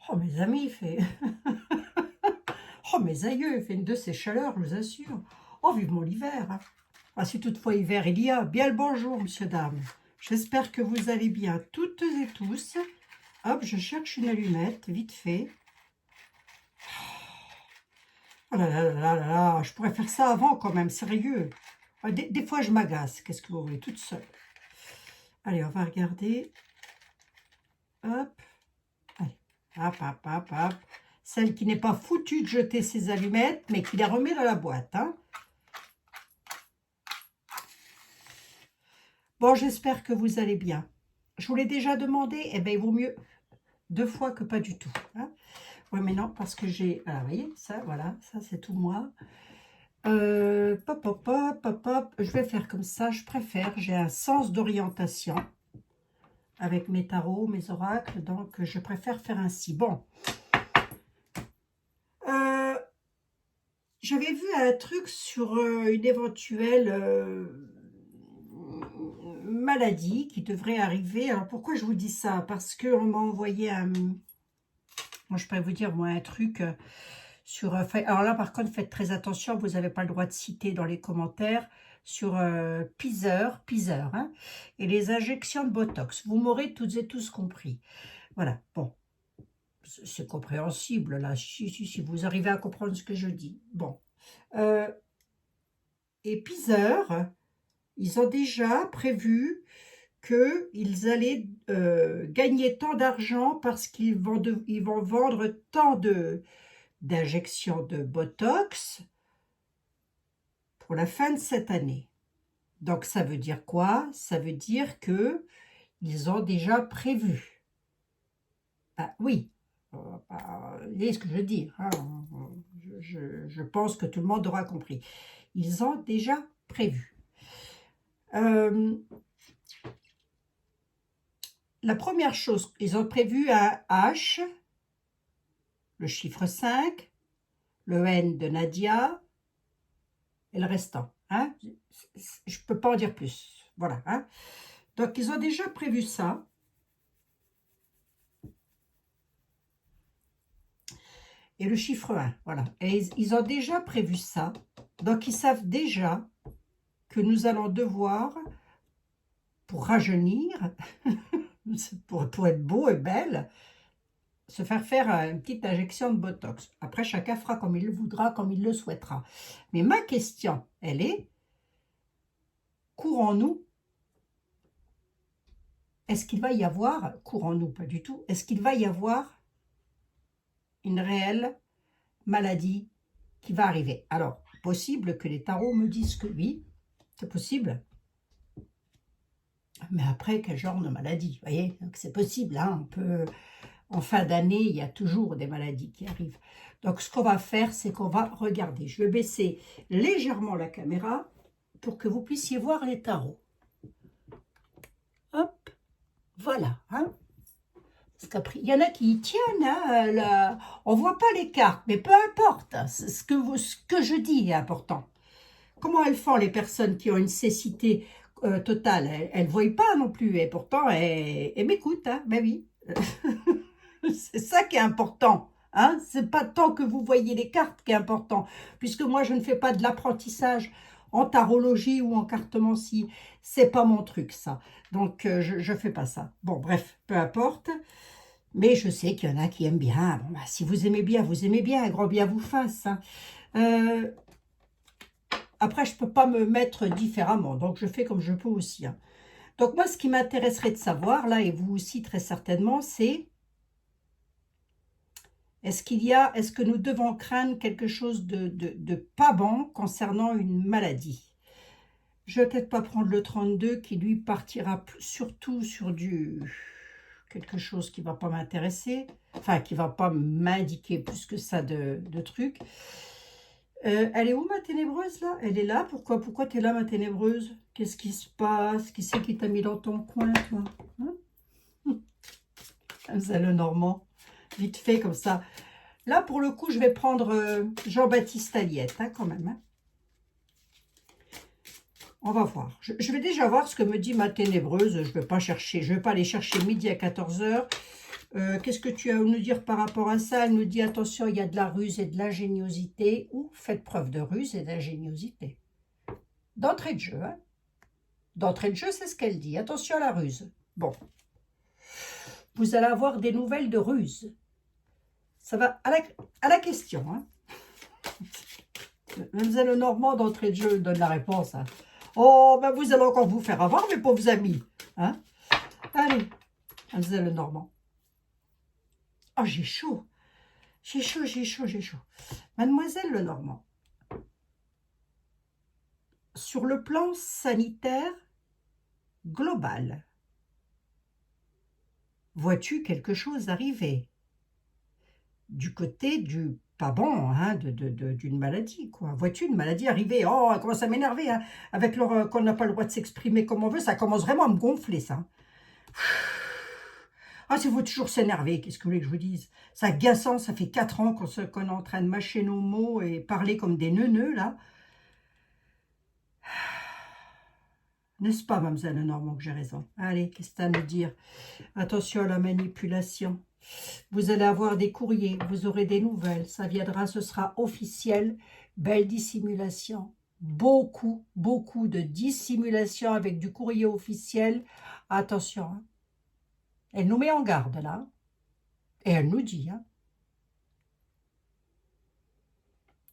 Oh, mes amis, il fait... Oh, mes aïeux, il fait une de ces chaleurs, je vous assure. Oh, vivement l'hiver, hein. Ah, si toutefois hiver il y a, bien le bonjour, monsieur, dame. J'espère que vous allez bien, toutes et tous. Hop, je cherche une allumette, vite fait. Oh là là là là là là, je pourrais faire ça avant quand même, sérieux. Ah, des fois, je m'agace, qu'est-ce que vous voulez, toute seule. Allez, on va regarder. Hop, allez, hop, hop, hop, hop. Celle qui n'est pas foutue de jeter ses allumettes, mais qui les remet dans la boîte, hein. Bon, j'espère que vous allez bien. Je vous l'ai déjà demandé, eh bien, il vaut mieux 2 fois que pas du tout, hein. Oui, mais non, parce que j'ai... Alors, vous voyez, ça, voilà, ça, c'est tout moi. Pop, pop, pop, pop, pop. Je vais faire comme ça, je préfère. J'ai un sens d'orientation avec mes tarots, mes oracles, donc je préfère faire ainsi. Bon. J'avais vu un truc sur une éventuelle maladie qui devrait arriver. Alors, pourquoi je vous dis ça? Parce qu'on m'a envoyé un... Moi, je pourrais vous dire, moi, un truc... sur, alors là, par contre, faites très attention, vous n'avez pas le droit de citer dans les commentaires sur Pfizer, hein, et les injections de Botox. Vous m'aurez toutes et tous compris. Voilà, bon, c'est compréhensible, là, si vous arrivez à comprendre ce que je dis. Bon, et Pfizer, ils ont déjà prévu qu'ils allaient gagner tant d'argent parce ils vont vendre tant d'injections de Botox pour la fin de cette année. Donc, ça veut dire quoi? Ça veut dire que ils ont déjà prévu. Ah, oui, vous voyez ce que je veux dire, hein, je pense que tout le monde aura compris. Ils ont déjà prévu. La première chose, ils ont prévu un H, le chiffre 5, le N de Nadia et le restant, hein. Je ne peux pas en dire plus. Voilà, hein. Donc, ils ont déjà prévu ça. Et le chiffre 1, voilà. Et ils ont déjà prévu ça. Donc, ils savent déjà que nous allons devoir, pour rajeunir, pour être beau et belle, se faire une petite injection de Botox. Après, chacun fera comme il le voudra, comme il le souhaitera. Mais ma question, elle est, courons-nous? Est-ce qu'il va y avoir, courons-nous pas du tout, est-ce qu'il va y avoir une réelle maladie qui va arriver? Alors, possible que les tarots me disent que oui, c'est possible. Mais après, quel genre de maladie, vous voyez? Donc, c'est possible, hein, on peut... En fin d'année, il y a toujours des maladies qui arrivent. Donc, ce qu'on va faire, c'est qu'on va regarder. Je vais baisser légèrement la caméra pour que vous puissiez voir les tarots. Hop, voilà, hein. Parce qu'après, il y en a qui y tiennent, hein, on ne voit pas les cartes, mais peu importe, hein, ce que je dis est important. Comment elles font, les personnes qui ont une cécité totale? Elles ne voient pas non plus, et pourtant, elles m'écoutent, hein, ben oui. C'est ça qui est important, hein. C'est pas tant que vous voyez les cartes qui est important, puisque moi, je ne fais pas de l'apprentissage en tarologie ou en cartomancie. C'est pas mon truc, ça. Donc, je fais pas ça. Bon, bref, peu importe. Mais je sais qu'il y en a qui aiment bien. Bon, bah, si vous aimez bien, vous aimez bien. Un grand bien vous fasse, hein. Après, je ne peux pas me mettre différemment, donc je fais comme je peux aussi, hein. Donc moi, ce qui m'intéresserait de savoir, là, et vous aussi très certainement, c'est est-ce que nous devons craindre quelque chose de pas bon concernant une maladie? Je ne vais peut-être pas prendre le 32 qui, lui, partira surtout sur quelque chose qui ne va pas m'intéresser, enfin, qui ne va pas m'indiquer plus que ça de trucs. Elle est où, ma ténébreuse, là? Elle est là? Pourquoi tu es là, ma ténébreuse? Qu'est-ce qui se passe? Qui c'est qui t'a mis dans ton coin, toi? Hein? C'est le Normand. Vite fait, comme ça. Là, pour le coup, je vais prendre Jean-Baptiste Aliette, hein, quand même, hein. On va voir. Je vais déjà voir ce que me dit ma ténébreuse. Je ne vais pas chercher. Je ne vais pas aller chercher midi à 14 h. Qu'est-ce que tu as à nous dire par rapport à ça? Elle nous dit, attention, il y a de la ruse et de l'ingéniosité, ou faites preuve de ruse et d'ingéniosité. D'entrée de jeu, hein. D'entrée de jeu, c'est ce qu'elle dit. Attention à la ruse. Bon. Vous allez avoir des nouvelles de ruse. Ça va à la question, hein. Mademoiselle Lenormand, d'entrée de jeu, donne la réponse. Hein. Oh, ben vous allez encore vous faire avoir, mes pauvres amis. Hein. Allez, Mademoiselle Lenormand. Oh, j'ai chaud. J'ai chaud, j'ai chaud, j'ai chaud. Mademoiselle Lenormand, sur le plan sanitaire global, vois-tu quelque chose arriver du côté du pas bon, hein, d'une maladie, quoi. Vois-tu une maladie arriver? Oh, elle commence à m'énerver, hein, avec leur qu'on n'a pas le droit de s'exprimer comme on veut, ça commence vraiment à me gonfler, ça. Ah, c'est faut toujours s'énerver, qu'est-ce que vous voulez que je vous dise? C'est agaçant, ça fait 4 ans qu'on est en train de mâcher nos mots et parler comme des neuneux, là. N'est-ce pas, mademoiselle Lenormand, que j'ai raison? Allez, qu'est-ce que tu as à nous dire? Attention à la manipulation. Vous allez avoir des courriers, vous aurez des nouvelles, ça viendra, ce sera officiel. Belle dissimulation. Beaucoup, beaucoup de dissimulation avec du courrier officiel. Attention, hein. Elle nous met en garde, là. Et elle nous dit, hein,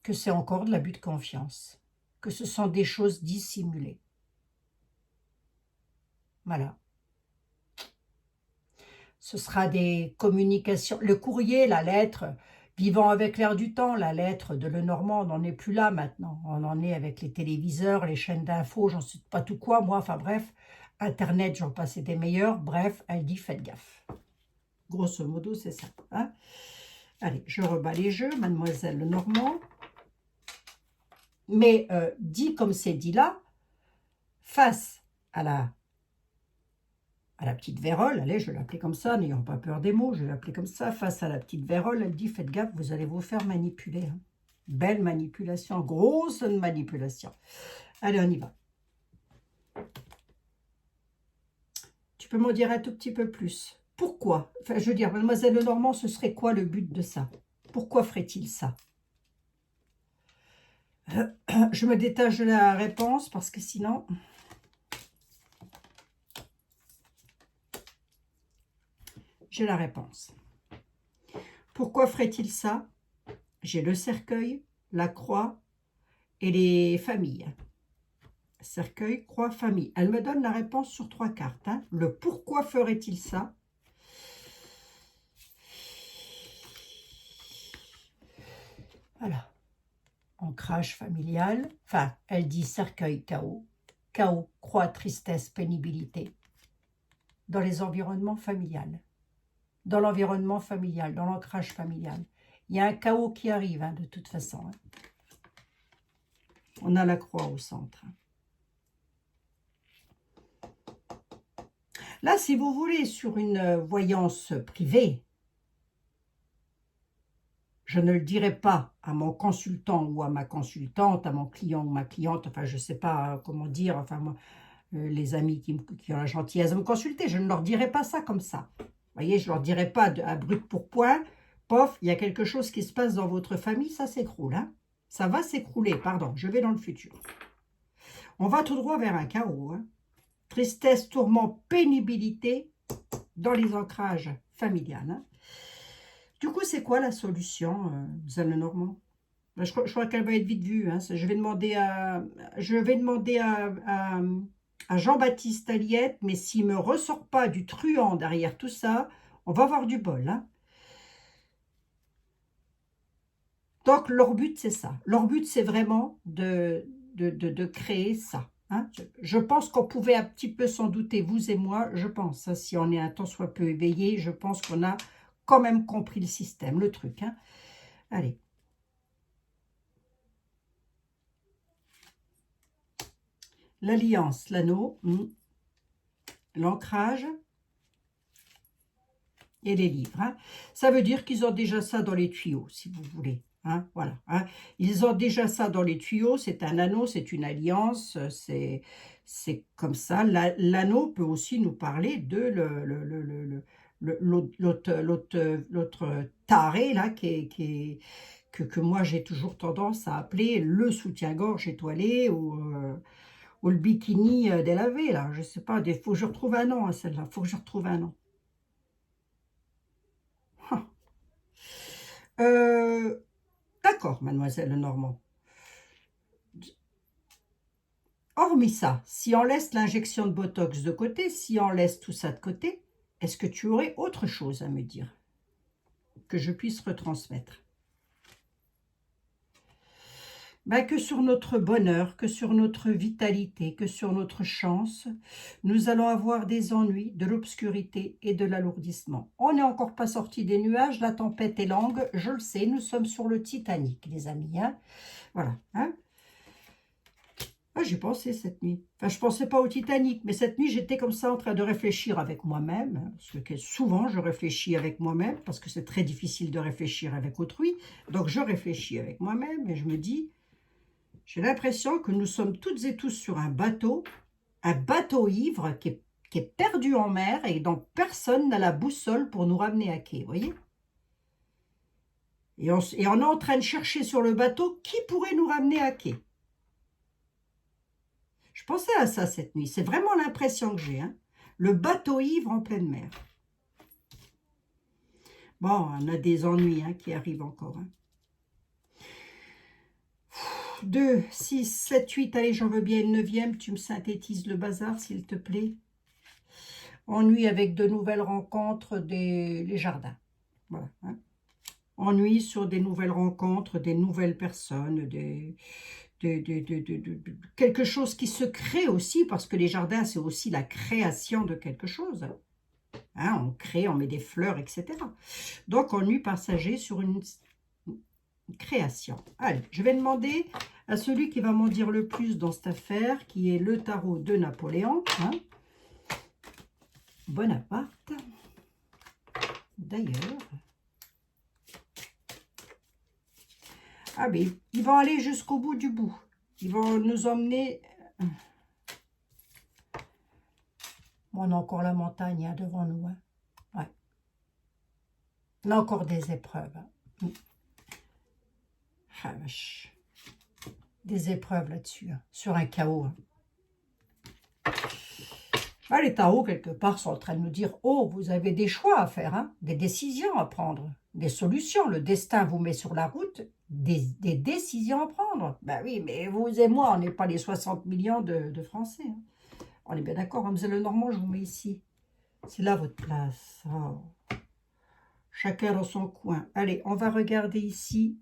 que c'est encore de l'abus de confiance, que ce sont des choses dissimulées. Voilà. Ce sera des communications. Le courrier, la lettre, vivant avec l'air du temps, la lettre de Lenormand, on n'en est plus là maintenant. On en est avec les téléviseurs, les chaînes d'infos, j'en sais pas tout quoi, moi, enfin bref. Internet, j'en passais des meilleurs. Bref, elle dit faites gaffe. Grosso modo, c'est ça. Hein. Allez, je rebats les jeux, mademoiselle Lenormand. Mais dit comme c'est dit là, face à la petite vérole, allez, je vais l'appeler comme ça, n'ayant pas peur des mots, je vais l'appeler comme ça, face à la petite vérole, elle dit, faites gaffe, vous allez vous faire manipuler. Hein. Belle manipulation, grosse manipulation. Allez, on y va. Tu peux m'en dire un tout petit peu plus? Pourquoi? Enfin, je veux dire, mademoiselle Lenormand, ce serait quoi le but de ça? Pourquoi ferait-il ça? Je me détache de la réponse, parce que sinon... J'ai la réponse. Pourquoi ferait-il ça? J'ai le cercueil, la croix et les familles. Cercueil, croix, famille. Elle me donne la réponse sur 3 cartes. Hein. Le pourquoi ferait-il ça? Voilà. Ancrage familial. Enfin, elle dit cercueil, chaos. Chaos, croix, tristesse, pénibilité. Dans les environnements familiales. Dans l'environnement familial, dans l'ancrage familial. Il y a un chaos qui arrive, hein, de toute façon. Hein. On a la croix au centre. Là, si vous voulez, sur une voyance privée, je ne le dirai pas à mon consultant ou à ma consultante, à mon client ou ma cliente, enfin, je ne sais pas comment dire, enfin, moi, les amis qui ont la gentillesse de me consulter, je ne leur dirai pas ça comme ça. Vous voyez, je ne leur dirai pas à brut pour point, pof, il y a quelque chose qui se passe dans votre famille, ça s'écroule. Hein. Ça va s'écrouler, pardon, je vais dans le futur. On va tout droit vers un chaos. Hein. Tristesse, tourment, pénibilité dans les ancrages familiales. Hein. Du coup, c'est quoi la solution, Zane Lenormand? Ben, je crois qu'elle va être vite vue. Hein. Je vais demander à Jean-Baptiste Aliette, mais s'il ne me ressort pas du truand derrière tout ça, on va avoir du bol. Hein. Donc, leur but, c'est ça. Leur but, c'est vraiment de créer ça. Hein. Je pense qu'on pouvait un petit peu s'en douter, vous et moi, je pense. Hein, si on est un tant soit peu éveillé, je pense qu'on a quand même compris le système, le truc. Hein. Allez. L'alliance, l'anneau, l'ancrage et les livres. Hein. Ça veut dire qu'ils ont déjà ça dans les tuyaux, si vous voulez. Hein, voilà. Hein. Ils ont déjà ça dans les tuyaux. C'est un anneau, c'est une alliance, c'est comme ça. L'anneau peut aussi nous parler de l'autre taré, là, que moi j'ai toujours tendance à appeler le soutien-gorge étoilé ou le bikini délavé, là. Je sais pas, faut que je retrouve un nom à celle-là, faut que je retrouve un nom. Ah. D'accord, mademoiselle Normand. Hormis ça, si on laisse l'injection de Botox de côté, si on laisse tout ça de côté, est-ce que tu aurais autre chose à me dire que je puisse retransmettre? Ben, que sur notre bonheur, que sur notre vitalité, que sur notre chance, nous allons avoir des ennuis, de l'obscurité et de l'alourdissement. On n'est encore pas sorti des nuages, la tempête est longue, je le sais, nous sommes sur le Titanic, les amis. Hein, voilà. Hein. Ah, j'y pensé cette nuit. Enfin, je pensais pas au Titanic, mais cette nuit, j'étais comme ça en train de réfléchir avec moi-même. Parce que souvent, je réfléchis avec moi-même, parce que c'est très difficile de réfléchir avec autrui. Donc, je réfléchis avec moi-même et je me dis, j'ai l'impression que nous sommes toutes et tous sur un bateau ivre qui est perdu en mer et dont personne n'a la boussole pour nous ramener à quai, vous voyez? Et on est en train de chercher sur le bateau qui pourrait nous ramener à quai. Je pensais à ça cette nuit. C'est vraiment l'impression que j'ai. Hein. Le bateau ivre en pleine mer. Bon, on a des ennuis qui arrivent encore. 2, 6, 7, 8. Allez, j'en veux bien une 9e. Tu me synthétises le bazar, s'il te plaît. Ennui avec de nouvelles rencontres, les jardins. Voilà. Hein. Ennui sur des nouvelles rencontres, des nouvelles personnes, quelque chose qui se crée aussi, parce que les jardins, c'est aussi la création de quelque chose. Hein, on crée, on met des fleurs, etc. Donc, ennui passager sur une création. Allez, je vais demander à celui qui va m'en dire le plus dans cette affaire, qui est le tarot de Napoléon. Hein. Bonaparte. D'ailleurs. Ah, mais ils vont aller jusqu'au bout du bout. Ils vont nous emmener... Bon, on a encore la montagne devant nous. Hein. Ouais. On a encore des épreuves. Hein. Ah, vache. Des épreuves là-dessus, hein, sur un chaos. Hein. Ah, les tarots, quelque part, sont en train de nous dire, oh, vous avez des choix à faire, hein, des décisions à prendre, des solutions. Le destin vous met sur la route, des décisions à prendre. Ben oui, mais vous et moi, on n'est pas les 60 millions de Français. Hein. On est bien d'accord, Mademoiselle Lenormand, je vous mets ici. C'est là votre place. Oh. Chacun dans son coin. Allez, on va regarder ici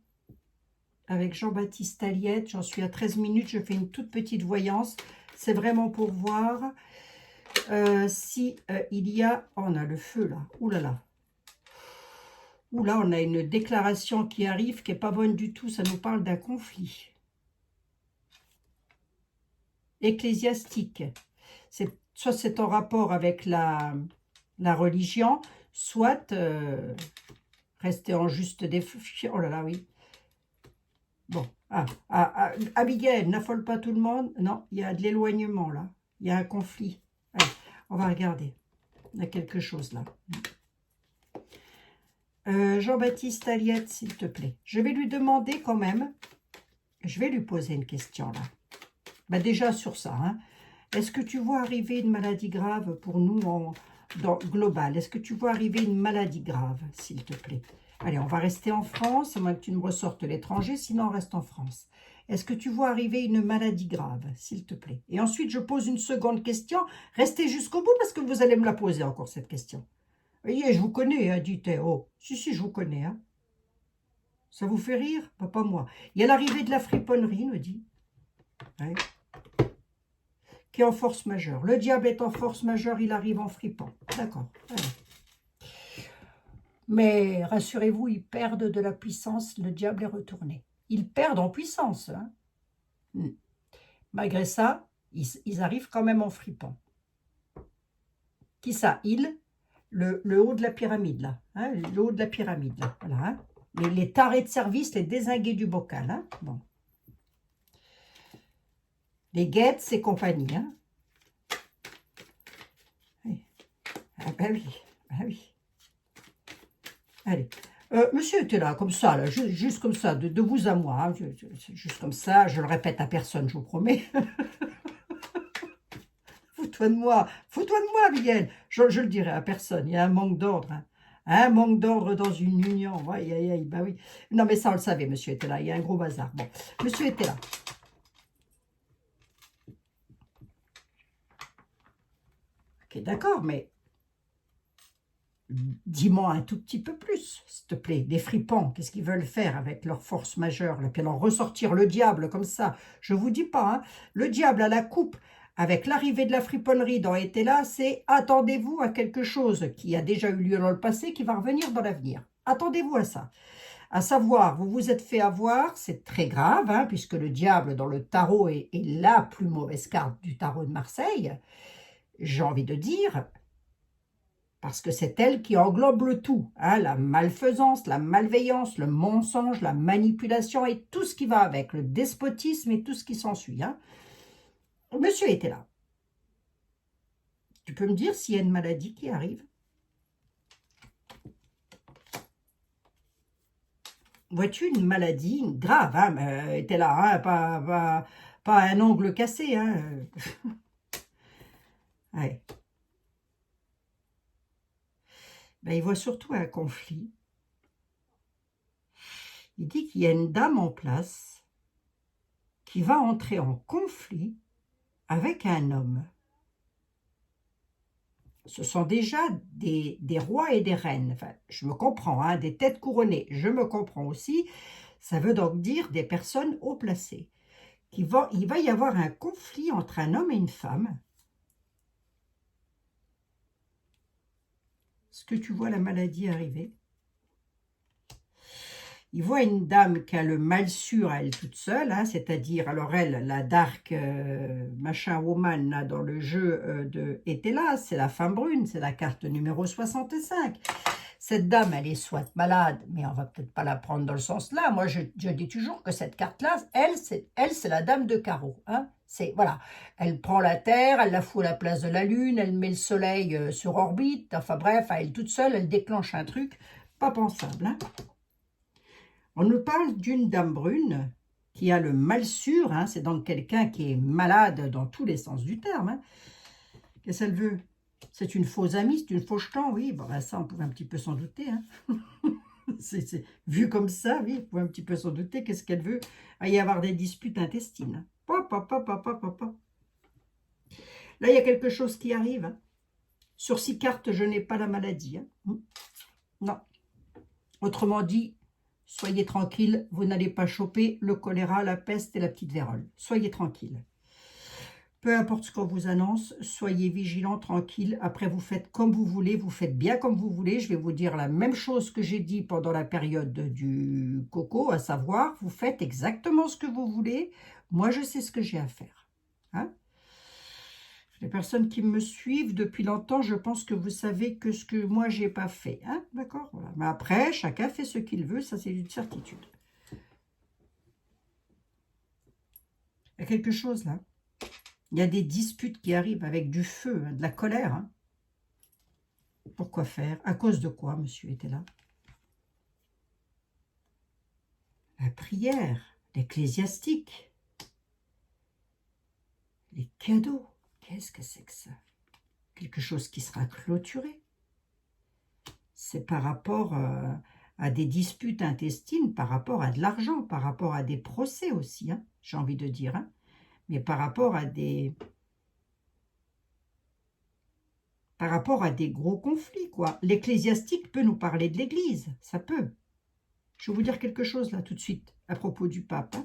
avec Jean-Baptiste Aliette. J'en suis à 13 minutes, je fais une toute petite voyance. C'est vraiment pour voir si il y a... Oh, on a le feu là. Ouh là là. Ouh là, on a une déclaration qui arrive qui n'est pas bonne du tout. Ça nous parle d'un conflit ecclésiastique. Soit c'est en rapport avec la religion, soit rester en juste défiance. Oh là là, oui. Bon, Abigail, n'affole pas tout le monde. Non, il y a de l'éloignement là. Il y a un conflit. Allez, on va regarder. Il y a quelque chose là. Jean-Baptiste Aliette, s'il te plaît. Je vais lui demander quand même, je vais lui poser une question là. Ben déjà sur ça, hein. Est-ce que tu vois arriver une maladie grave pour nous dans global? Est-ce que tu vois arriver une maladie grave, s'il te plaît? Allez, on va rester en France, à moins que tu ne me ressortes l'étranger, sinon on reste en France. Est-ce que tu vois arriver une maladie grave, s'il te plaît? Et ensuite, je pose une seconde question. Restez jusqu'au bout parce que vous allez me la poser encore, cette question. Voyez, je vous connais, hein, dites. Oh, si, je vous connais. Hein. Ça vous fait rire? Pas moi. Il y a l'arrivée de la friponnerie, nous dit. Ouais. Qui est en force majeure. Le diable est en force majeure, il arrive en fripant. D'accord. Mais rassurez-vous, ils perdent de la puissance, le diable est retourné. Ils perdent en puissance. Hein. Malgré ça, ils arrivent quand même en fripant. Qui ça? Le haut de la pyramide, là. Hein, le haut de la pyramide, là. Voilà. Hein. Les tarés de service, les dézingués du bocal. Hein. Bon. Les Gates et compagnie. Hein. Oui. Ah ben oui, ben oui. Allez. Monsieur était là, comme ça, là, juste comme ça, de vous à moi. Hein, juste comme ça, je le répète à personne, je vous promets. Fous-toi de moi, Miguel. Je le dirai à personne. Il y a un manque d'ordre. Hein. Un manque d'ordre dans une union. Aïe, aïe, aïe, bah oui. Non, mais ça, on le savait, monsieur était là. Il y a un gros bazar. Bon, monsieur était là. Ok, d'accord, mais dis-moi un tout petit peu plus, s'il te plaît. Des fripons, qu'est-ce qu'ils veulent faire avec leur force majeure là? Puis alors ressortir le diable comme ça, je vous dis pas, hein, le diable à la coupe, avec l'arrivée de la friponnerie dans été là, c'est attendez-vous à quelque chose qui a déjà eu lieu dans le passé, qui va revenir dans l'avenir. Attendez-vous à ça. À savoir, vous vous êtes fait avoir, c'est très grave, hein, puisque le diable dans le tarot est la plus mauvaise carte du tarot de Marseille. J'ai envie de dire, parce que c'est elle qui englobe le tout, hein, la malfaisance, la malveillance, le mensonge, la manipulation et tout ce qui va avec, le despotisme et tout ce qui s'ensuit. Hein. Monsieur était là. Tu peux me dire s'il y a une maladie qui arrive? Vois-tu une maladie grave, hein, mais était là, hein, pas un ongle cassé. Hein. Ouais. Ben, il voit surtout un conflit. Il dit qu'il y a une dame en place qui va entrer en conflit avec un homme. Ce sont déjà des rois et des reines. Enfin, je me comprends, hein, des têtes couronnées. Je me comprends aussi. Ça veut donc dire des personnes haut placées. Il va y avoir un conflit entre un homme et une femme. Est-ce que tu vois la maladie arriver? Il voit une dame qui a le mal sûr à elle toute seule, hein, c'est-à-dire, alors elle, la dark machin woman là, dans le jeu de était là, c'est la femme brune, c'est la carte numéro 65. Cette dame, elle est soit malade, mais on va peut-être pas la prendre dans le sens là. Moi, je dis toujours que cette carte-là, elle, c'est la dame de carreau. Hein. C'est voilà, elle prend la Terre, elle la fout à la place de la Lune, elle met le Soleil sur orbite. Enfin bref, elle toute seule, elle déclenche un truc pas pensable. Hein. On nous parle d'une dame brune qui a le mal sûr, hein, c'est donc quelqu'un qui est malade dans tous les sens du terme. Hein. Qu'est-ce qu'elle veut? C'est une fausse amie, c'est une fausse jeton, oui. Bon, ben ça, on pouvait un petit peu s'en douter. Hein. Vu comme ça, oui, on pouvait un petit peu s'en douter. Qu'est-ce qu'elle veut? Il va y avoir des disputes intestines. Pop, pop, pop, pop, pop, pop. Là, il y a quelque chose qui arrive. Hein. Sur 6 cartes, je n'ai pas la maladie. Hein. Non. Autrement dit, soyez tranquille, vous n'allez pas choper le choléra, la peste et la petite vérole. Soyez tranquille. Peu importe ce qu'on vous annonce, soyez vigilants, tranquille. Après, vous faites comme vous voulez, vous faites bien comme vous voulez. Je vais vous dire la même chose que j'ai dit pendant la période du coco, à savoir, vous faites exactement ce que vous voulez. Moi, je sais ce que j'ai à faire. Hein? Les personnes qui me suivent depuis longtemps, je pense que vous savez que ce que moi, j'ai pas fait. Hein? D'accord, voilà. Mais après, chacun fait ce qu'il veut, ça c'est une certitude. Il y a quelque chose là. Il y a des disputes qui arrivent avec du feu, hein, de la colère. Hein. Pourquoi faire? À cause de quoi, monsieur était là? La prière, l'ecclésiastique, les cadeaux. Qu'est-ce que c'est que ça? Quelque chose qui sera clôturé. C'est par rapport à des disputes intestines, par rapport à de l'argent, par rapport à des procès aussi, hein, j'ai envie de dire. Hein, mais par rapport à des gros conflits, quoi. L'ecclésiastique peut nous parler de l'Église, ça peut. Je vais vous dire quelque chose là tout de suite à propos du pape.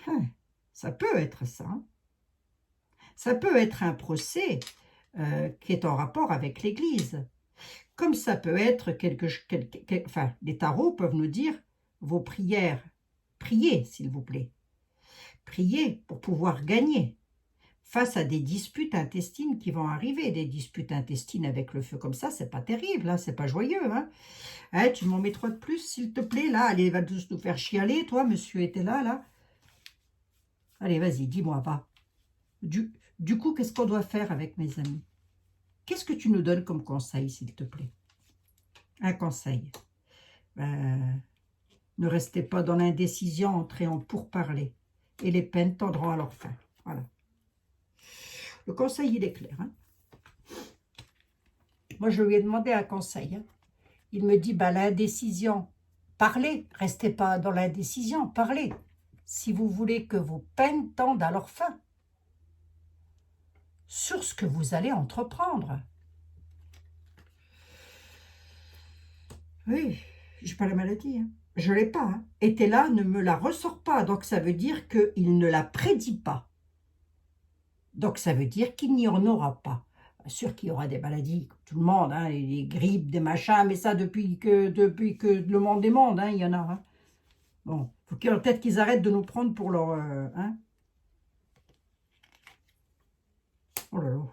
Hein. Ça peut être ça. Hein. Ça peut être un procès qui est en rapport avec l'Église. Comme ça peut être enfin, les tarots peuvent nous dire vos prières. Priez, s'il vous plaît. Priez pour pouvoir gagner face à des disputes intestines qui vont arriver. Des disputes intestines avec le feu comme ça, c'est pas terrible, hein, c'est pas joyeux. Hein. Hein, tu m'en mets 3 de plus, s'il te plaît, là. Allez, va tous nous faire chialer, toi, monsieur était là. Allez, vas-y, dis-moi, va. Du coup, qu'est-ce qu'on doit faire avec mes amis? Qu'est-ce que tu nous donnes comme conseil, s'il te plaît? Un conseil. Ne restez pas dans l'indécision, entrez en pourparlers. Et les peines tendront à leur fin. Voilà. Le conseil, il est clair. Hein. Moi, je lui ai demandé un conseil. Hein. Il me dit, l'indécision, parlez. Restez pas dans l'indécision, parlez. Si vous voulez que vos peines tendent à leur fin. Sur ce que vous allez entreprendre. Oui, j'ai pas la maladie. Hein. Je l'ai pas. Hein. Et t'es là, ne me la ressort pas. Donc, ça veut dire qu'il ne la prédit pas. Donc, ça veut dire qu'il n'y en aura pas. Bien sûr qu'il y aura des maladies, comme tout le monde, hein, des grippes, des machins, mais ça, depuis que le monde est monde, hein, il y en a. Hein. Bon, faut peut-être qu'ils arrêtent de nous prendre pour leur... hein. Oh là là.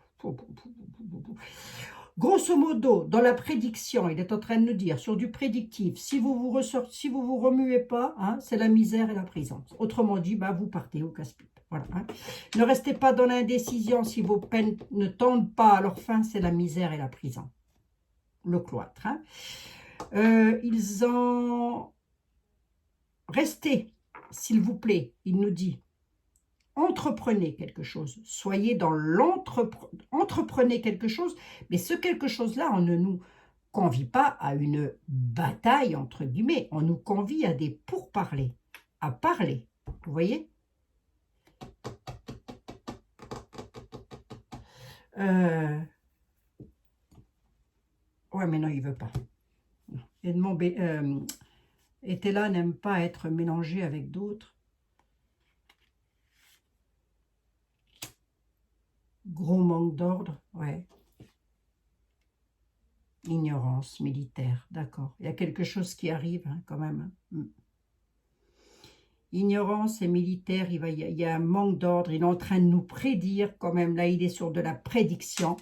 Grosso modo, dans la prédiction, il est en train de nous dire, sur du prédictif, si vous vous remuez pas, hein, c'est la misère et la prison. Autrement dit, vous partez au casse-pipe. Voilà, hein. Ne restez pas dans l'indécision, si vos peines ne tendent pas à leur fin, c'est la misère et la prison. Le cloître. Hein. Ils en... Restez, s'il vous plaît, il nous dit, entreprenez quelque chose, soyez dans entreprenez quelque chose, mais ce quelque chose-là, on ne nous convie pas à une bataille, entre guillemets, on nous convie à des pourparlers, à parler, vous voyez. Ouais, mais non, il veut pas. Et là n'aime pas être mélangé avec d'autres. Gros manque d'ordre, ouais. Ignorance militaire, d'accord. Il y a quelque chose qui arrive, hein, quand même. Ignorance et militaire, il y a un manque d'ordre. Il est en train de nous prédire, quand même. Là, il est sur de la prédiction.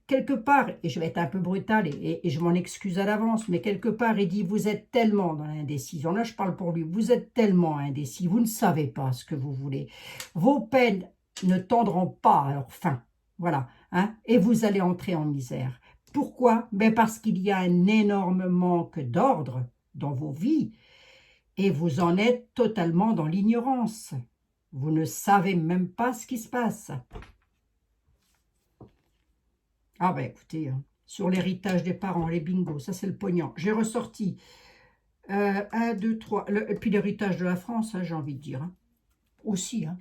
Quelque part, et je vais être un peu brutal, et je m'en excuse à l'avance, mais quelque part, il dit, vous êtes tellement dans l'indécision. Là, je parle pour lui. Vous êtes tellement indécis. Vous ne savez pas ce que vous voulez. Vos peines ne tendront pas à leur fin. Voilà. Hein, et vous allez entrer en misère. Pourquoi? Parce qu'il y a un énorme manque d'ordre dans vos vies et vous en êtes totalement dans l'ignorance. Vous ne savez même pas ce qui se passe. Ah écoutez, hein, sur l'héritage des parents, les bingos, ça c'est le pognon. J'ai ressorti 1, 2, 3, et puis l'héritage de la France, hein, j'ai envie de dire. Hein. Aussi, hein.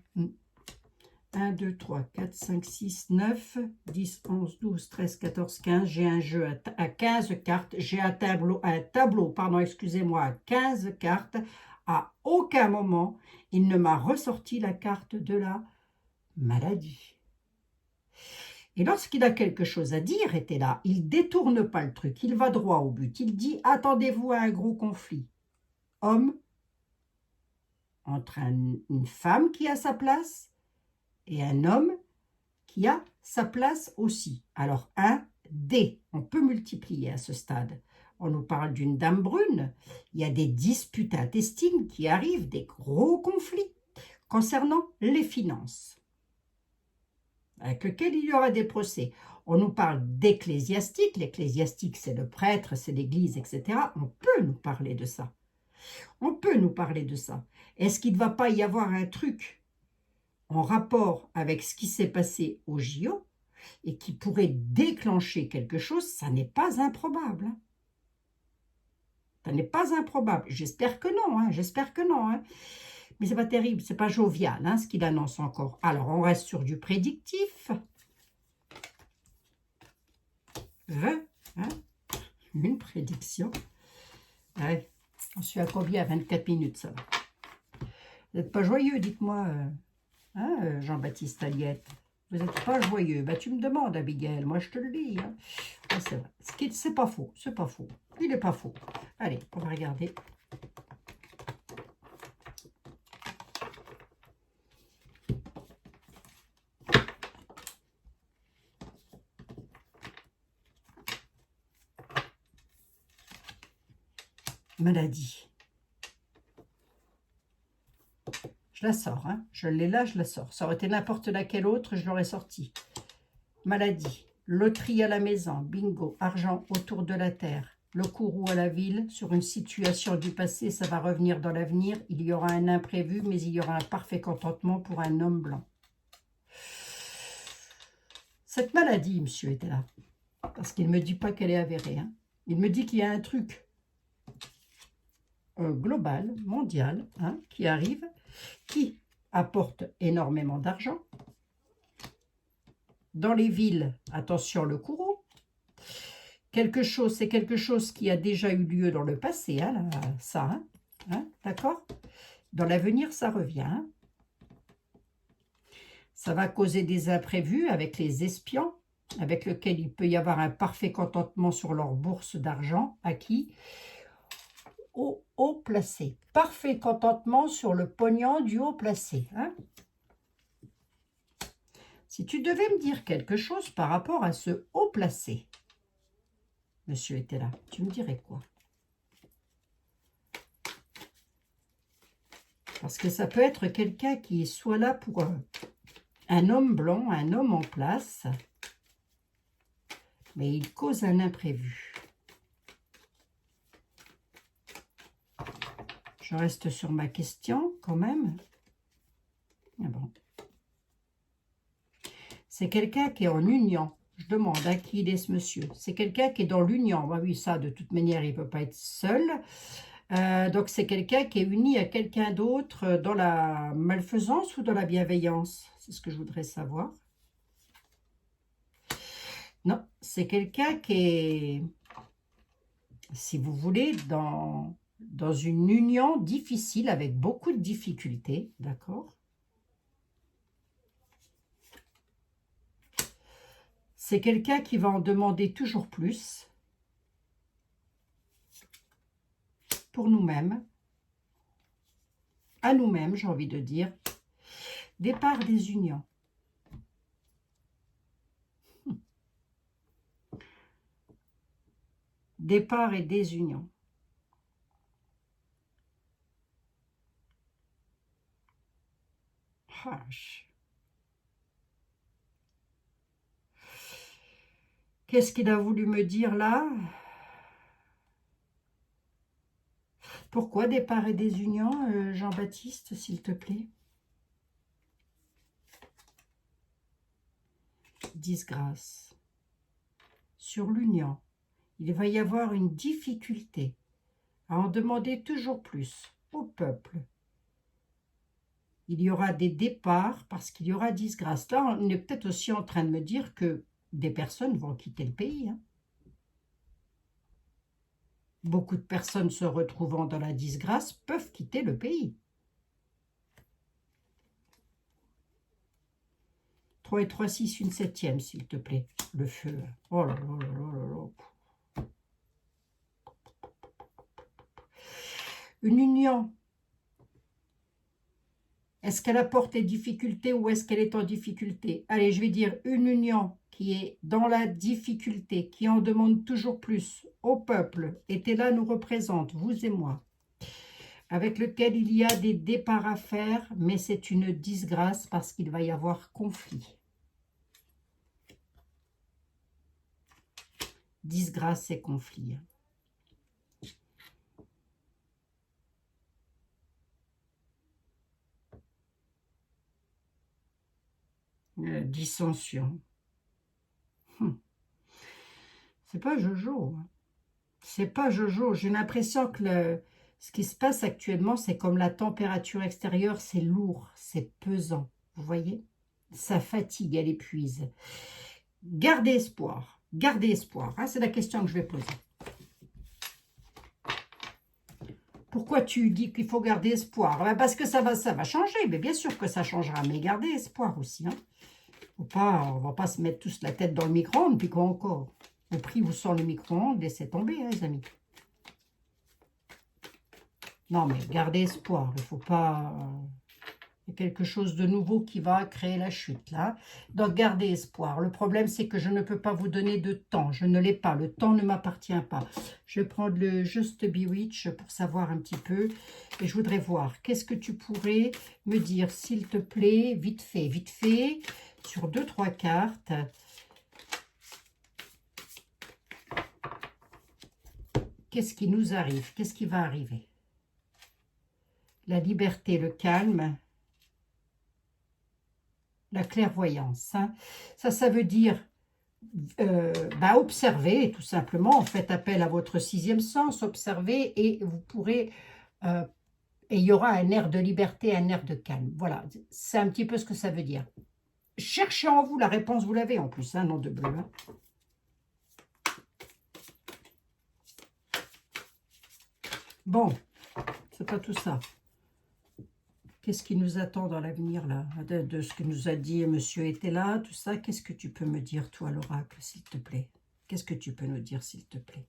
1, 2, 3, 4, 5, 6, 9, 10, 11, 12, 13, 14, 15. J'ai un jeu à 15 cartes. J'ai un tableau, excusez-moi, à 15 cartes. À aucun moment, il ne m'a ressorti la carte de la maladie. Et lorsqu'il a quelque chose à dire, était là, il ne détourne pas le truc, il va droit au but. Il dit, attendez-vous à un gros conflit. Homme entre une femme qui a sa place et un homme qui a sa place aussi. Alors, un D, on peut multiplier à ce stade. On nous parle d'une dame brune. Il y a des disputes intestines qui arrivent, des gros conflits concernant les finances, avec lesquels il y aura des procès. On nous parle d'ecclésiastique. L'ecclésiastique, c'est le prêtre, c'est l'église, etc. On peut nous parler de ça. On peut nous parler de ça. Est-ce qu'il ne va pas y avoir un truc en rapport avec ce qui s'est passé au JO et qui pourrait déclencher quelque chose? Ça n'est pas improbable. Hein. Ça n'est pas improbable. J'espère que non. Hein. J'espère que non. Hein. Mais c'est pas terrible. C'est pas jovial hein, ce qu'il annonce encore. Alors, on reste sur du prédictif. Hein. Une prédiction. Ouais. On suis à combien? À 24 minutes, ça va. Vous n'êtes pas joyeux, dites-moi. Jean-Baptiste Aliette. Vous n'êtes pas joyeux. Tu me demandes, Abigail. Moi, je te le dis. Hein. C'est vrai. C'est pas faux. C'est pas faux. Il n'est pas faux. Allez, on va regarder. Maladie. Je la sors, hein. Je l'ai là, je la sors. Ça aurait été n'importe laquelle autre, je l'aurais sortie. Maladie. Loterie à la maison, bingo, argent autour de la terre. Le courroux à la ville, sur une situation du passé, ça va revenir dans l'avenir. Il y aura un imprévu, mais il y aura un parfait contentement pour un homme blanc. Cette maladie, monsieur, était là. Parce qu'il ne me dit pas qu'elle est avérée. Hein. Il me dit qu'il y a un truc global, mondial, hein, qui arrive, qui apporte énormément d'argent. Dans les villes, attention le courroux. C'est quelque chose qui a déjà eu lieu dans le passé, hein, là, ça, hein, d'accord? Dans l'avenir, ça revient. Hein. Ça va causer des imprévus avec les espions, avec lesquels il peut y avoir un parfait contentement sur leur bourse d'argent acquis. Au haut placé. Parfait contentement sur le pognon du haut placé. Hein. Si tu devais me dire quelque chose par rapport à ce haut placé, monsieur était là, tu me dirais quoi? Parce que ça peut être quelqu'un qui soit là pour un homme blanc, un homme en place, mais il cause un imprévu. Je reste sur ma question quand même. Ah bon. C'est quelqu'un qui est en union. Je demande à qui il est ce monsieur. C'est quelqu'un qui est dans l'union. Bah oui, ça, de toute manière, il ne peut pas être seul. Donc, c'est quelqu'un qui est uni à quelqu'un d'autre dans la malfaisance ou dans la bienveillance. C'est ce que je voudrais savoir. Non, c'est quelqu'un qui est, si vous voulez, dans une union difficile, avec beaucoup de difficultés, d'accord? C'est quelqu'un qui va en demander toujours plus pour nous-mêmes, à nous-mêmes, j'ai envie de dire. Départ des unions. Départ et désunion. Qu'est-ce qu'il a voulu me dire là? Pourquoi départ et désunion, Jean-Baptiste, s'il te plaît? Disgrâce. Sur l'union, il va y avoir une difficulté à en demander toujours plus au peuple. Il y aura des départs parce qu'il y aura disgrâce. Là, on est peut-être aussi en train de me dire que des personnes vont quitter le pays. Hein. Beaucoup de personnes se retrouvant dans la disgrâce peuvent quitter le pays. 3 et 3, 6, une septième, s'il te plaît. Le feu. Oh là là là là là là. Une union. Est-ce qu'elle apporte des difficultés ou est-ce qu'elle est en difficulté? Allez, je vais dire une union qui est dans la difficulté, qui en demande toujours plus au peuple, et là nous représente, vous et moi, avec lequel il y a des départs à faire, mais c'est une disgrâce parce qu'il va y avoir conflit. Disgrâce et conflit. Dissension. C'est pas Jojo. Hein. C'est pas Jojo. J'ai l'impression que ce qui se passe actuellement, c'est comme la température extérieure, c'est lourd, c'est pesant. Vous voyez? Ça fatigue, elle épuise. Gardez espoir. Gardez espoir. Hein, c'est la question que je vais poser. Pourquoi tu dis qu'il faut garder espoir? Parce que ça va changer. Mais bien sûr que ça changera. Mais gardez espoir aussi. Hein. On ne va pas se mettre tous la tête dans le micro-ondes. Puis quoi encore? Au prix où sort le micro-ondes, laissez tomber, hein, les amis. Non, mais gardez espoir. Il ne faut pas... Il y a quelque chose de nouveau qui va créer la chute, là. Donc, gardez espoir. Le problème, c'est que je ne peux pas vous donner de temps. Je ne l'ai pas. Le temps ne m'appartient pas. Je vais prendre le Just Bewitch pour savoir un petit peu. Et je voudrais voir. Qu'est-ce que tu pourrais me dire, s'il te plaît, vite fait, sur 2-3 cartes. Qu'est-ce qui nous arrive? Qu'est-ce qui va arriver? La liberté, le calme, la clairvoyance. Hein. Ça veut dire observer, tout simplement. Faites appel à votre sixième sens, observez et vous pourrez... et il y aura un air de liberté, un air de calme. Voilà, c'est un petit peu ce que ça veut dire. Cherchez en vous la réponse, vous l'avez en plus, hein, nom de bleu. Hein. Bon, c'est pas tout ça. Qu'est-ce qui nous attend dans l'avenir, là? De ce que nous a dit monsieur était là, tout ça. Qu'est-ce que tu peux me dire, toi, l'oracle, s'il te plaît? Qu'est-ce que tu peux nous dire, s'il te plaît?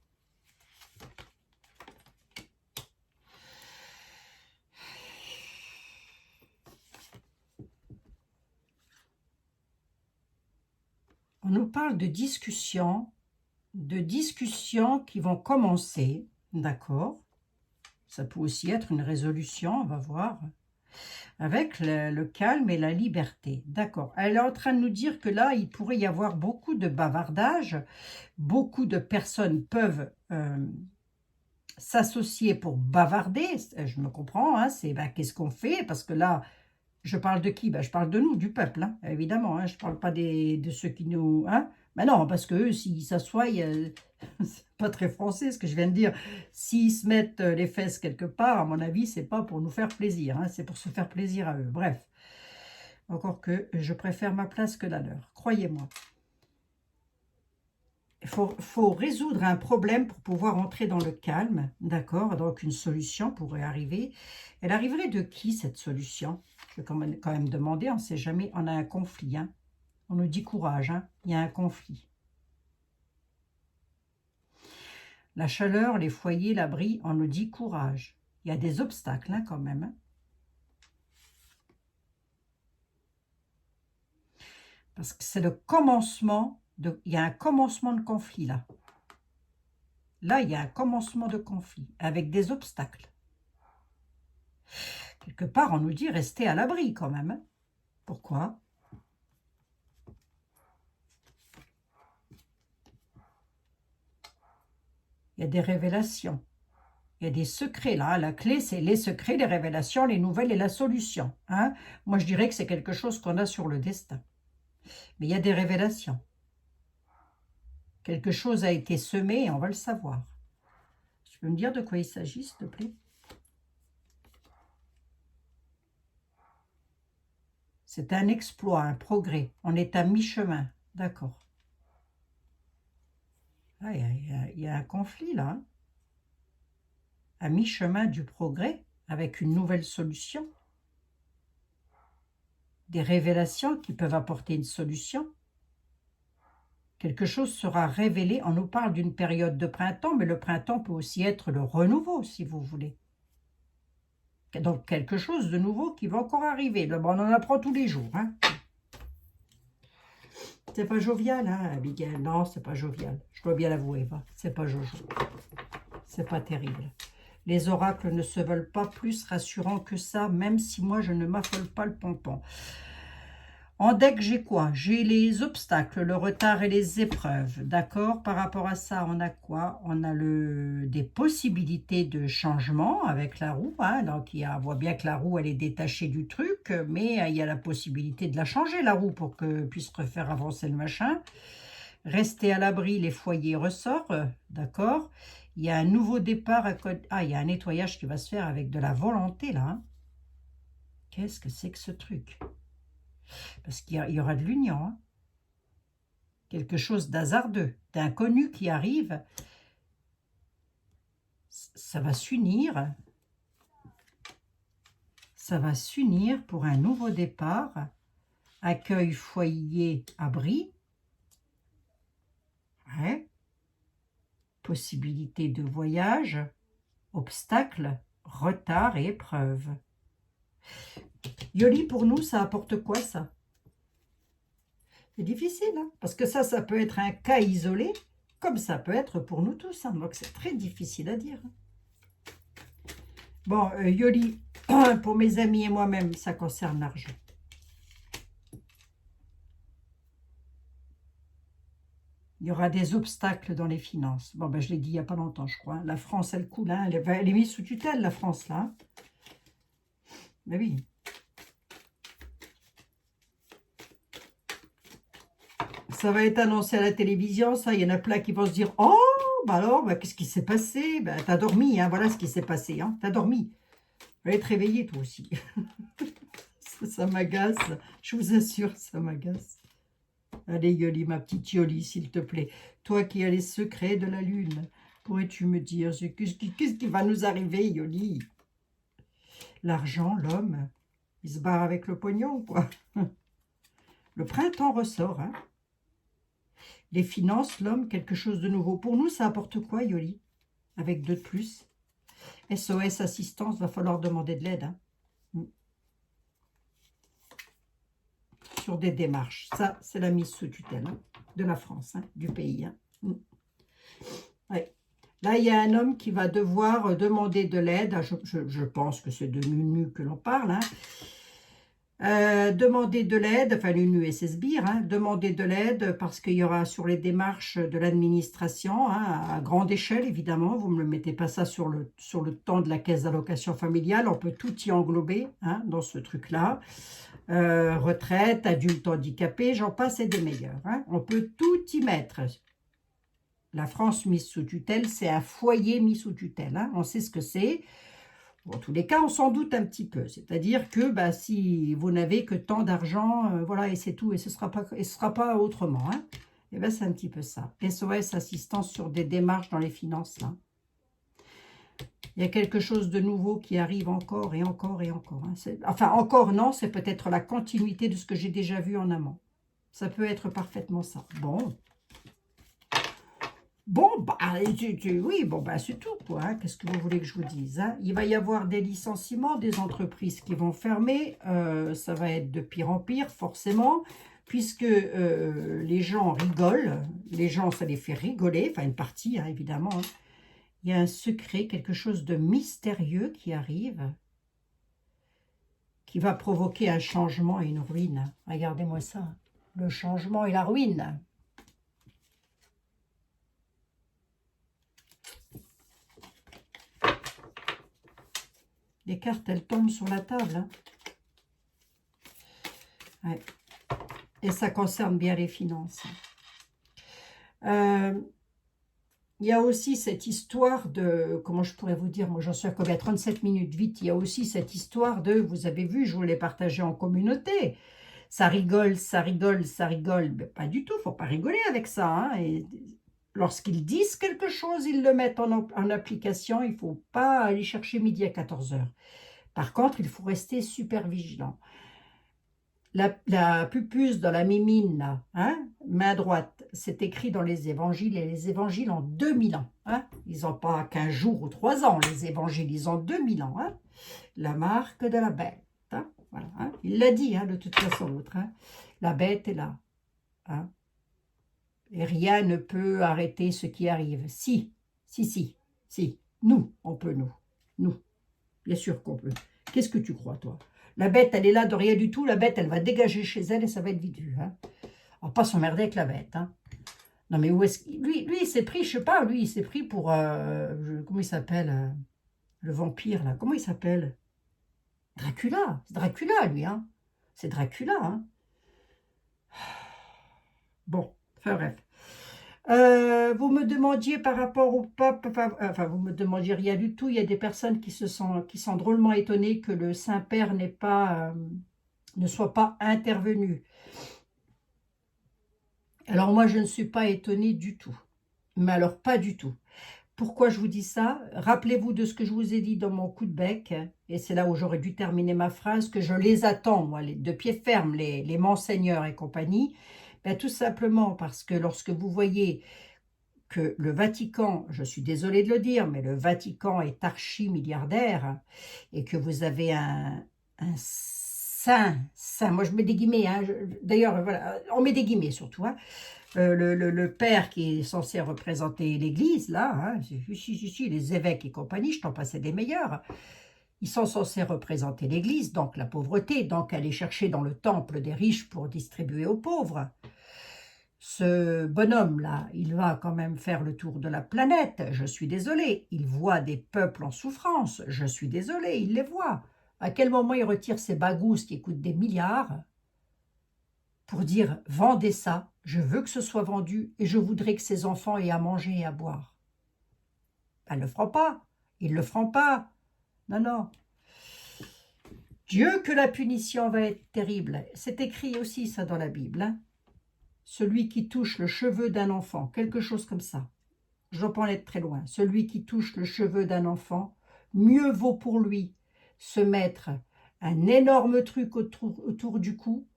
On nous parle de discussions qui vont commencer, d'accord? Ça peut aussi être une résolution, on va voir. Avec le calme et la liberté. D'accord. Elle est en train de nous dire que là, il pourrait y avoir beaucoup de bavardage. Beaucoup de personnes peuvent s'associer pour bavarder. Je me comprends, hein, c'est qu'est-ce qu'on fait? Parce que là, je parle de qui? Je parle de nous, du peuple, hein, évidemment. Hein, je ne parle pas de ceux qui nous... Hein. Non, parce qu'eux, s'ils s'assoient, c'est pas très français ce que je viens de dire. S'ils se mettent les fesses quelque part, à mon avis, c'est pas pour nous faire plaisir. Hein, c'est pour se faire plaisir à eux. Bref. Encore que je préfère ma place que la leur. Croyez-moi. Il faut résoudre un problème pour pouvoir entrer dans le calme. D'accord? Donc, une solution pourrait arriver. Elle arriverait de qui, cette solution? Je vais quand même demander. On ne sait jamais. On a un conflit. Hein? On nous dit courage. Hein? Il y a un conflit. La chaleur, les foyers, l'abri, on nous dit courage. Il y a des obstacles hein, quand même. Hein? Parce que c'est le commencement. Il y a un commencement de conflit là. Là, il y a un commencement de conflit avec des obstacles. Quelque part, on nous dit rester à l'abri quand même. Hein. Pourquoi? Il y a des révélations. Il y a des secrets là. La clé, c'est les secrets, les révélations, les nouvelles et la solution. Hein. Moi, je dirais que c'est quelque chose qu'on a sur le destin. Mais il y a des révélations. Quelque chose a été semé et on va le savoir. Tu peux me dire de quoi il s'agit, s'il te plaît? C'est un exploit, un progrès. On est à mi-chemin. D'accord. Ah, il y a un conflit là. Hein. À mi-chemin du progrès, avec une nouvelle solution. Des révélations qui peuvent apporter une solution. Quelque chose sera révélé. On nous parle d'une période de printemps, mais le printemps peut aussi être le renouveau, si vous voulez. Donc, quelque chose de nouveau qui va encore arriver. Là, on en apprend tous les jours. Hein. C'est pas jovial, hein, Abigail? Non, c'est pas jovial. Je dois bien l'avouer, c'est pas jojo. C'est pas terrible. Les oracles ne se veulent pas plus rassurants que ça, même si moi, je ne m'affole pas le pompon. En deck, j'ai quoi? J'ai les obstacles, le retard et les épreuves. D'accord? Par rapport à ça, on a quoi? On a des possibilités de changement avec la roue. Hein? Donc, on voit bien que la roue, elle est détachée du truc, mais il y a la possibilité de la changer, la roue, pour que puisse refaire avancer le machin. Rester à l'abri, les foyers ressortent. D'accord? Il y a un nouveau départ. Il y a un nettoyage qui va se faire avec de la volonté, là. Hein? Qu'est-ce que c'est que ce truc? Parce qu'il y aura de l'union. Hein. Quelque chose d'hasardeux, d'inconnu qui arrive. Ça va s'unir. Ça va s'unir pour un nouveau départ. Accueil, foyer, abri. Ouais. Possibilité de voyage. Obstacles, retard et épreuves. Yoli, pour nous, ça apporte quoi, ça? C'est difficile, hein, parce que ça peut être un cas isolé, comme ça peut être pour nous tous. Hein, donc, c'est très difficile à dire. Bon, Yoli, pour mes amis et moi-même, ça concerne l'argent. Il y aura des obstacles dans les finances. Bon, ben, je l'ai dit il n'y a pas longtemps, je crois. La France, elle coule. Hein. Elle est mise sous tutelle, la France, là. Ben oui. Ça va être annoncé à la télévision, ça. Il y en a plein qui vont se dire, oh, bah alors, bah, qu'est-ce qui s'est passé? Bah, t'as dormi, hein. Voilà ce qui s'est passé. Hein. T'as dormi. Tu vas être réveillé, toi aussi. Ça m'agace. Je vous assure, ça m'agace. Allez, Yoli, ma petite Yoli, s'il te plaît. Toi qui as les secrets de la lune, pourrais-tu me dire qu'est-ce qui va nous arriver, Yoli? L'argent, l'homme, il se barre avec le pognon, quoi. Le printemps ressort, hein. Les finances, l'homme, quelque chose de nouveau. Pour nous, ça apporte quoi, Yoli? Avec 2 de plus. SOS assistance, va falloir demander de l'aide, hein. Sur des démarches. Ça, c'est la mise sous tutelle, hein, de la France, hein, du pays. Hein. Ouais. Là, il y a un homme qui va devoir demander de l'aide. Je pense que c'est de l'UNU que l'on parle. Hein. Demander de l'aide, enfin l'UNU et ses sbires, hein, demander de l'aide parce qu'il y aura sur les démarches de l'administration, hein, à grande échelle évidemment, vous ne me mettez pas ça sur le temps de la caisse d'allocation familiale, on peut tout y englober hein, dans ce truc-là. Retraite, adultes handicapés, j'en passe et des meilleurs. Hein. On peut tout y mettre. La France mise sous tutelle, c'est un foyer mis sous tutelle. Hein. On sait ce que c'est. En tous les cas, on s'en doute un petit peu. C'est-à-dire que bah, si vous n'avez que tant d'argent, voilà, et c'est tout, et ce sera pas autrement. Hein. Et bien, c'est un petit peu ça. SOS, assistance sur des démarches dans les finances. Là. Il y a quelque chose de nouveau qui arrive encore et encore et encore. Hein. Enfin, encore non, c'est peut-être la continuité de ce que j'ai déjà vu en amont. Ça peut être parfaitement ça. Bon. Bon, bah, oui, bon, bah, c'est tout, quoi. Hein. Qu'est-ce que vous voulez que je vous dise hein. Il va y avoir des licenciements, des entreprises qui vont fermer. Ça va être de pire en pire, forcément, puisque les gens rigolent. Les gens, ça les fait rigoler. Enfin, une partie, hein, évidemment. Hein. Il y a un secret, quelque chose de mystérieux qui arrive, qui va provoquer un changement et une ruine. Regardez-moi ça. Le changement et la ruine. Les cartes, elles tombent sur la table. Hein. Ouais. Et ça concerne bien les finances. Il y a aussi cette histoire de, comment je pourrais vous dire, moi j'en suis à combien, 37 minutes, vite, il y a aussi cette histoire de, vous avez vu, je vous l'ai partagé en communauté, ça rigole, ça rigole, ça rigole, mais pas du tout, il ne faut pas rigoler avec ça, hein. Et lorsqu'ils disent quelque chose, ils le mettent en application, il ne faut pas aller chercher midi à 14 h. Par contre, il faut rester super vigilant. La pupus dans la mimine, là, hein, main droite, c'est écrit dans les évangiles, et les évangiles ont 2000 ans. Hein. Ils n'ont pas 15 jours ou 3 ans, les évangiles, ils ont 2000 ans. Hein. La marque de la bête. Hein. Voilà, hein. Il l'a dit, hein, de toute façon, l'autre. Hein. La bête est là. Hein. Et rien ne peut arrêter ce qui arrive. Si. Nous, on peut, nous. Nous. Bien sûr qu'on peut. Qu'est-ce que tu crois, toi? La bête, elle est là de rien du tout. La bête, elle va dégager chez elle et ça va être vite vu. Hein. On va pas s'emmerder avec la bête. Hein. Non, mais où est-ce qu'il... Lui, il s'est pris, je sais pas, lui, il s'est pris pour... comment il s'appelle le vampire, là. Comment il s'appelle? Dracula. C'est Dracula, lui. Hein. C'est Dracula. Hein. Bon, enfin bref. Vous me demandiez par rapport au pape, enfin vous me demandiez rien du tout, il y a des personnes qui sont drôlement étonnées que le Saint-Père ne soit pas intervenu. Alors moi je ne suis pas étonnée du tout, mais alors pas du tout. Pourquoi je vous dis ça? Rappelez-vous de ce que je vous ai dit dans mon coup de bec, et c'est là où j'aurais dû terminer ma phrase, que je les attends, moi, de pied ferme, les monseigneurs et compagnie. Ben, tout simplement parce que lorsque vous voyez que le Vatican, je suis désolée de le dire, mais le Vatican est archi-milliardaire et que vous avez un saint, moi je mets des guillemets, hein, d'ailleurs voilà, on met des guillemets surtout, hein, le père qui est censé représenter l'Église, là, hein, si, les évêques et compagnie, je t'en passais des meilleurs, ils sont censés représenter l'Église, donc la pauvreté, donc aller chercher dans le temple des riches pour distribuer aux pauvres. Ce bonhomme-là, il va quand même faire le tour de la planète, je suis désolée. Il voit des peuples en souffrance, je suis désolée, il les voit. À quel moment il retire ces bagousses qui coûtent des milliards pour dire « vendez ça, je veux que ce soit vendu et je voudrais que ces enfants aient à manger et à boire ». Ben, ne le fera pas, il ne le fera pas. Non, non. Dieu que la punition va être terrible. C'est écrit aussi ça dans la Bible, hein. Celui qui touche le cheveu d'un enfant, quelque chose comme ça. Je peux en être très loin. Celui qui touche le cheveu d'un enfant, mieux vaut pour lui se mettre un énorme truc autour du cou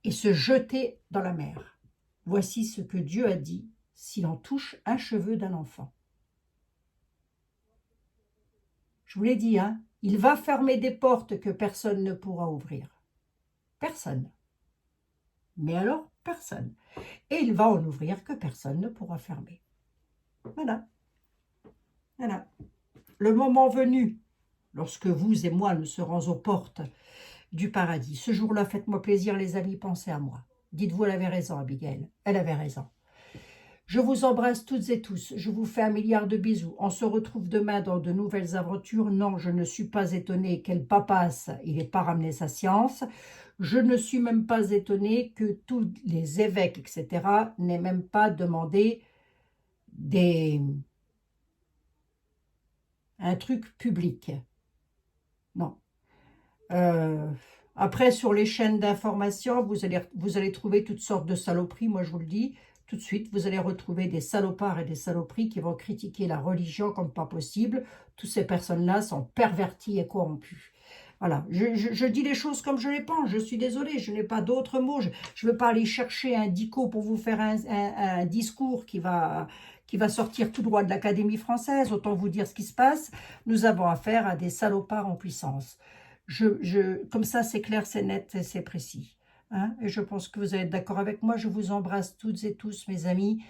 et se jeter dans la mer. Voici ce que Dieu a dit s'il en touche un cheveu d'un enfant. Je vous l'ai dit, hein, il va fermer des portes que personne ne pourra ouvrir. Personne. Mais alors, personne. Et il va en ouvrir que personne ne pourra fermer. Voilà. Voilà. Le moment venu, lorsque vous et moi nous serons aux portes du paradis, ce jour-là, faites-moi plaisir, les amis, pensez à moi. Dites-vous, elle avait raison, Abigail. Elle avait raison. Je vous embrasse toutes et tous. Je vous fais un milliard de bisous. On se retrouve demain dans de nouvelles aventures. Non, je ne suis pas étonnée qu'elle papasse. Il n'ait pas ramené sa science. Je ne suis même pas étonnée que tous les évêques, etc., n'aient même pas demandé un truc public. Non. Après, sur les chaînes d'information, vous allez trouver toutes sortes de saloperies, moi je vous le dis. Tout de suite, vous allez retrouver des salopards et des saloperies qui vont critiquer la religion comme pas possible. Toutes ces personnes-là sont perverties et corrompues. Voilà, je dis les choses comme je les pense, je suis désolée, je n'ai pas d'autres mots. Je ne veux pas aller chercher un dico pour vous faire un discours qui va sortir tout droit de l'Académie française. Autant vous dire ce qui se passe. Nous avons affaire à des salopards en puissance. Comme ça, c'est clair, c'est net et c'est précis. Hein, et je pense que vous allez être d'accord avec moi. Je vous embrasse toutes et tous, mes amis.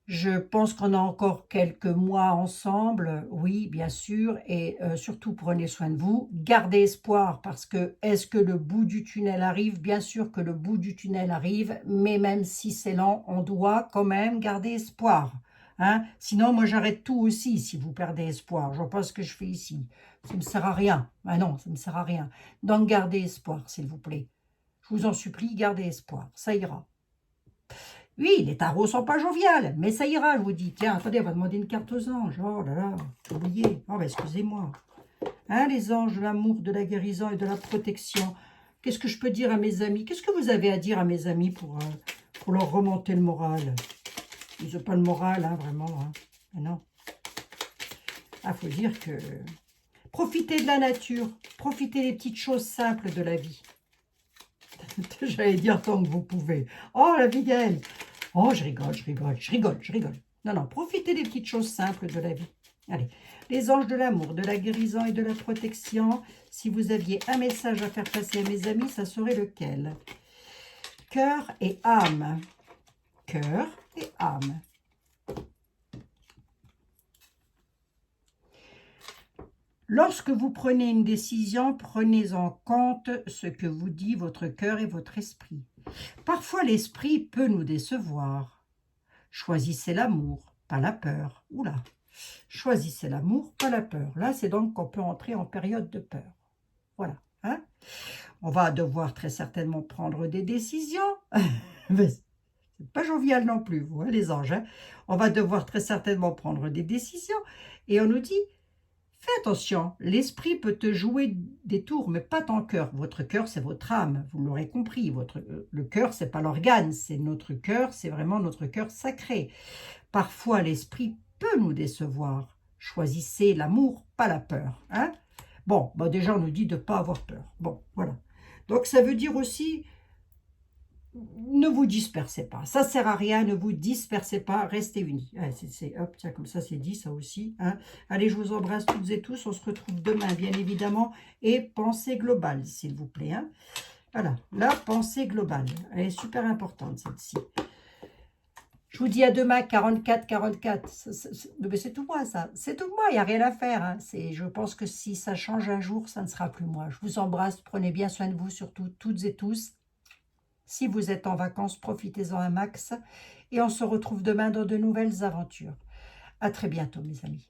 Je pense qu'on a encore quelques mois ensemble, oui, bien sûr, et surtout prenez soin de vous. Gardez espoir parce que est-ce que le bout du tunnel arrive? Bien sûr que le bout du tunnel arrive, mais même si c'est lent, on doit quand même garder espoir. Hein? Sinon, moi, j'arrête tout aussi si vous perdez espoir. Je vois pas ce que je fais ici. Ça ne me sert à rien. Ah non, ça ne me sert à rien. Donc, gardez espoir, s'il vous plaît. Je vous en supplie, gardez espoir. Ça ira. Oui, les tarots sont pas joviales, mais ça ira, je vous dis. Tiens, attendez, on va demander une carte aux anges. Oh là là, j'ai oublié. Oh, ben, excusez-moi. Hein, les anges de l'amour, de la guérison et de la protection. Qu'est-ce que je peux dire à mes amis? Qu'est-ce que vous avez à dire à mes amis pour leur remonter le moral? Ils n'ont pas le moral, hein, vraiment. Hein. Mais non. Ah, faut dire que... Profitez de la nature. Profitez des petites choses simples de la vie. J'allais dire tant que vous pouvez. Oh, la Abigail. Oh, je rigole, je rigole, je rigole, je rigole. Non, non, profitez des petites choses simples de la vie. Allez, les anges de l'amour, de la guérison et de la protection. Si vous aviez un message à faire passer à mes amis, ça serait lequel? Cœur et âme. Cœur et âme. Lorsque vous prenez une décision, prenez en compte ce que vous dit votre cœur et votre esprit. Parfois, l'esprit peut nous décevoir. Choisissez l'amour, pas la peur. Oula, choisissez l'amour, pas la peur. Là, c'est donc qu'on peut entrer en période de peur. Voilà. Hein? On va devoir très certainement prendre des décisions. Mais c'est pas jovial non plus, vous, hein, les anges. Hein? On va devoir très certainement prendre des décisions. Et on nous dit... Fais attention, l'esprit peut te jouer des tours, mais pas ton cœur. Votre cœur, c'est votre âme, vous l'aurez compris. Le cœur, c'est pas l'organe, c'est notre cœur, c'est vraiment notre cœur sacré. Parfois, l'esprit peut nous décevoir. Choisissez l'amour, pas la peur. Hein? Bon, bah déjà, on nous dit de ne pas avoir peur. Bon, voilà. Donc, ça veut dire aussi... Ne vous dispersez pas, ça sert à rien, ne vous dispersez pas, restez unis. Hop, tiens, comme ça c'est dit, ça aussi. Hein. Allez, je vous embrasse toutes et tous, on se retrouve demain, bien évidemment. Et pensée globale, s'il vous plaît. Hein. Voilà, la pensée globale, elle est super importante, celle-ci. Je vous dis à demain, 44. C'est tout moi, ça. C'est tout moi, il n'y a rien à faire. Hein. Je pense que si ça change un jour, ça ne sera plus moi. Je vous embrasse, prenez bien soin de vous, surtout, toutes et tous. Si vous êtes en vacances, profitez-en un max et on se retrouve demain dans de nouvelles aventures. À très bientôt, mes amis.